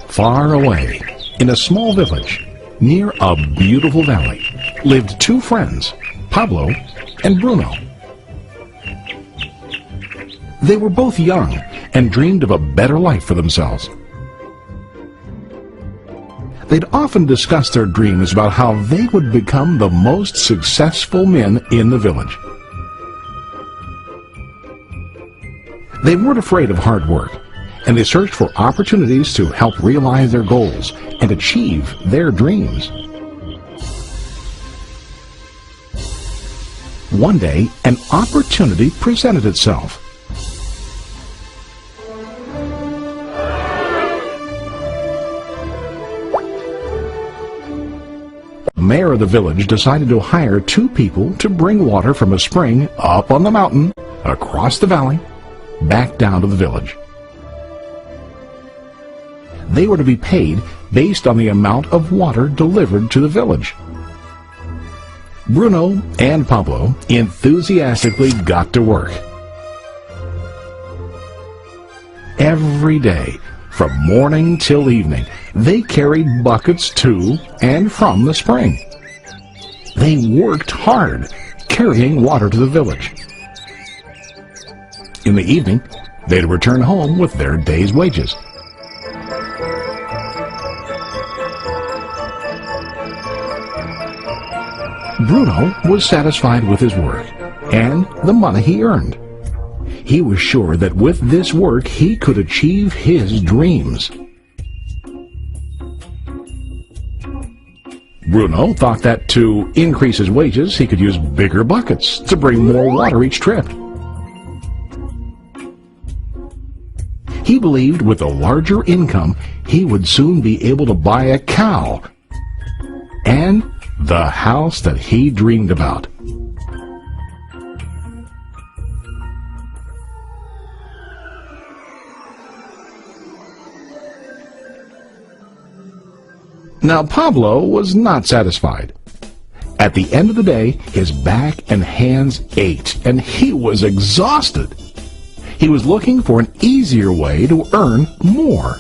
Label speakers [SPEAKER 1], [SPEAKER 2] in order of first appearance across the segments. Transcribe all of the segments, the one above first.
[SPEAKER 1] Far away, in a small village, near a beautiful valley, lived two friends, Pablo and Bruno. They were both young and dreamed of a better life for themselves. They'd often discuss their dreams about how they would become the most successful men in the village. They weren't afraid of hard work, and they searched for opportunities to help realize their goals and achieve their dreams. One day, an opportunity presented itself. The mayor of the village decided to hire two people to bring water from a spring up on the mountain, across the valley, back down to the village. They were to be paid based on the amount of water delivered to the village. Bruno and Pablo enthusiastically got to work. Every day, from morning till evening, they carried buckets to and from the spring. They worked hard, carrying water to the village. In the evening, they'd return home with their day's wages. Bruno was satisfied with his work and the money he earned. He was sure that with this work he could achieve his dreams. Bruno thought that to increase his wages he could use bigger buckets to bring more water each trip. He believed with a larger income he would soon be able to buy a cow and the house that he dreamed about. Now Pablo was not satisfied. At the end of the day, his back and hands ached, and he was exhausted. He was looking for an easier way to earn more.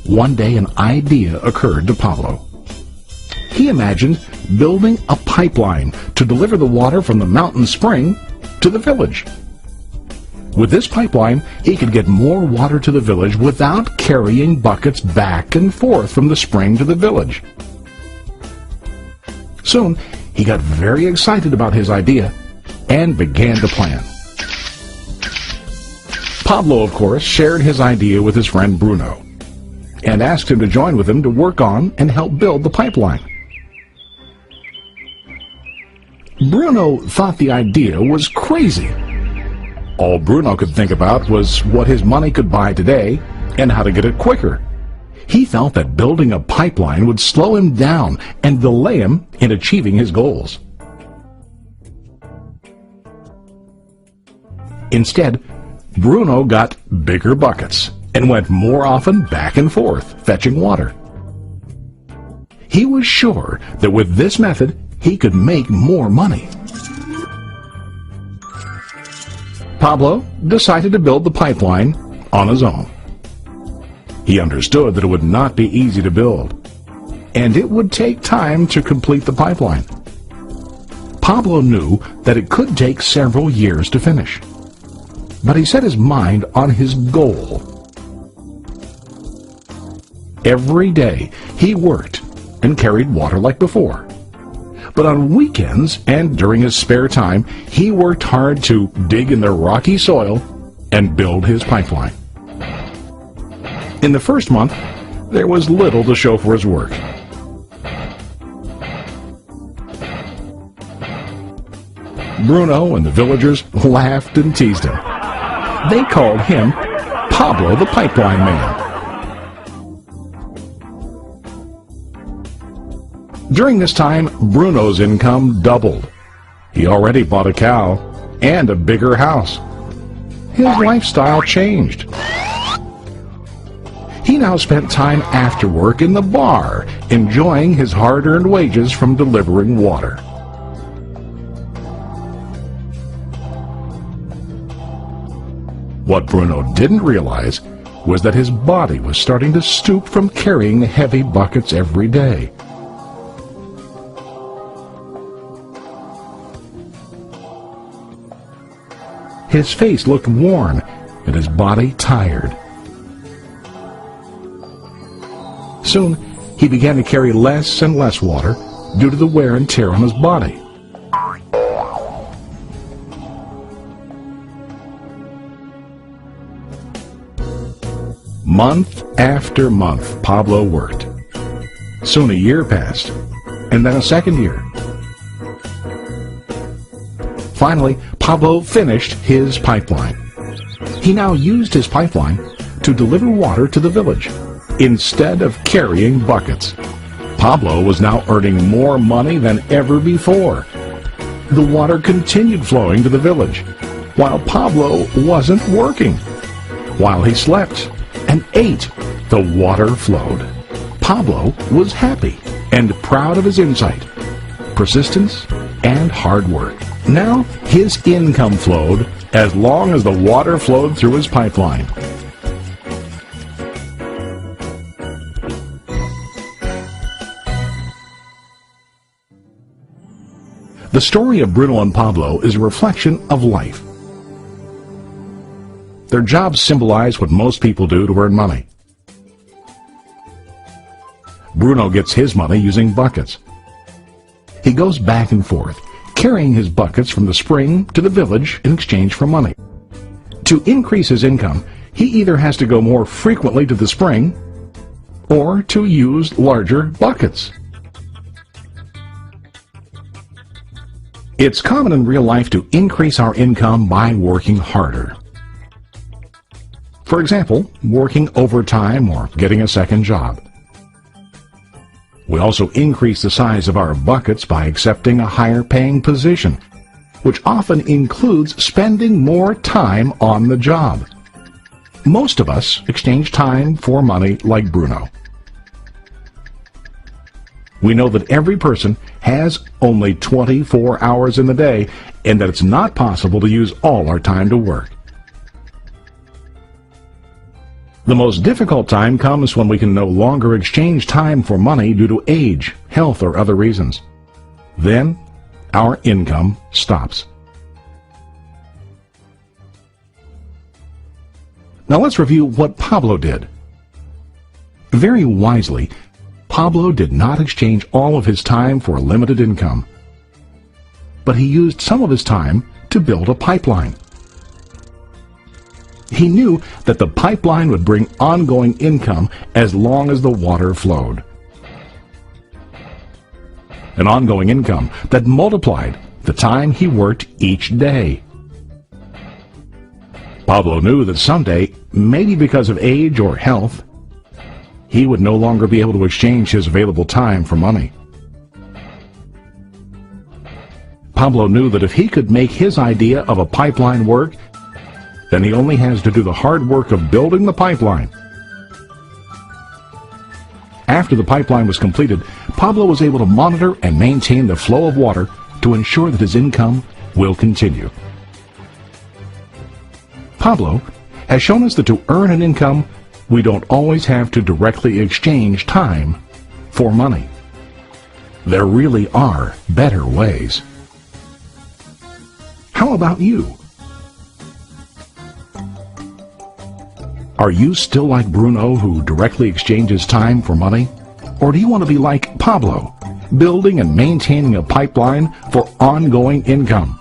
[SPEAKER 1] One day an idea occurred to Pablo. He imagined building a pipeline to deliver the water from the mountain spring to the village. With this pipeline, he could get more water to the village without carrying buckets back and forth from the spring to the village. Soon, he got very excited about his idea and began to plan. Pablo, of course, shared his idea with his friend Bruno and asked him to join with him to work on and help build the pipeline. Bruno thought the idea was crazy. All Bruno could think about was what his money could buy today and how to get it quicker. He felt that building a pipeline would slow him down and delay him in achieving his goals. Instead, Bruno got bigger buckets and went more often back and forth, fetching water. He was sure that with this method, he could make more money. Pablo decided to build the pipeline on his own. He understood that it would not be easy to build, and it would take time to complete the pipeline. Pablo knew that it could take several years to finish, but he set his mind on his goal. Every day he worked and carried water like before. But on weekends and during his spare time, he worked hard to dig in the rocky soil and build his pipeline. In the first month, there was little to show for his work. Bruno and the villagers laughed and teased him. They called him Pablo the Pipeline Man. During this time, Bruno's income doubled. He already bought a cow and a bigger house. His lifestyle changed. He now spent time after work in the bar, enjoying his hard-earned wages from delivering water. What Bruno didn't realize was that his body was starting to stoop from carrying heavy buckets every day. His face looked worn and his body tired. Soon, he began to carry less and less water due to the wear and tear on his body. Month after month, Pablo worked. Soon a year passed, and then a second year. Finally, Pablo finished his pipeline. He now used his pipeline to deliver water to the village instead of carrying buckets. Pablo was now earning more money than ever before. The water continued flowing to the village, while Pablo wasn't working. While he slept and ate, the water flowed. Pablo was happy and proud of his insight, persistence, and hard work. Now his income flowed as long as the water flowed through his pipeline. The story of Bruno and Pablo is a reflection of life. Their jobs symbolize what most people do to earn money. Bruno gets his money using buckets. He goes back and forth, carrying his buckets from the spring to the village in exchange for money. To increase his income, he either has to go more frequently to the spring or to use larger buckets. It's common in real life to increase our income by working harder. For example, working overtime or getting a second job. We also increase the size of our buckets by accepting a higher paying position, which often includes spending more time on the job. Most of us exchange time for money like Bruno. We know that every person has only 24 hours in the day and that it's not possible to use all our time to work. The most difficult time comes when we can no longer exchange time for money due to age, health, or other reasons. Then, our income stops. Now let's review what Pablo did. Very wisely, Pablo did not exchange all of his time for limited income, but he used some of his time to build a pipeline. He knew that the pipeline would bring ongoing income as long as the water flowed. An ongoing income that multiplied the time he worked each day. Pablo knew that someday, maybe because of age or health, he would no longer be able to exchange his available time for money. Pablo knew that if he could make his idea of a pipeline work, then he only has to do the hard work of building the pipeline. After the pipeline was completed, Pablo was able to monitor and maintain the flow of water to ensure that his income will continue. Pablo has shown us that to earn an income, we don't always have to directly exchange time for money. There really are better ways. How about you? Are you still like Bruno, who directly exchanges time for money? Or do you want to be like Pablo, building and maintaining a pipeline for ongoing income?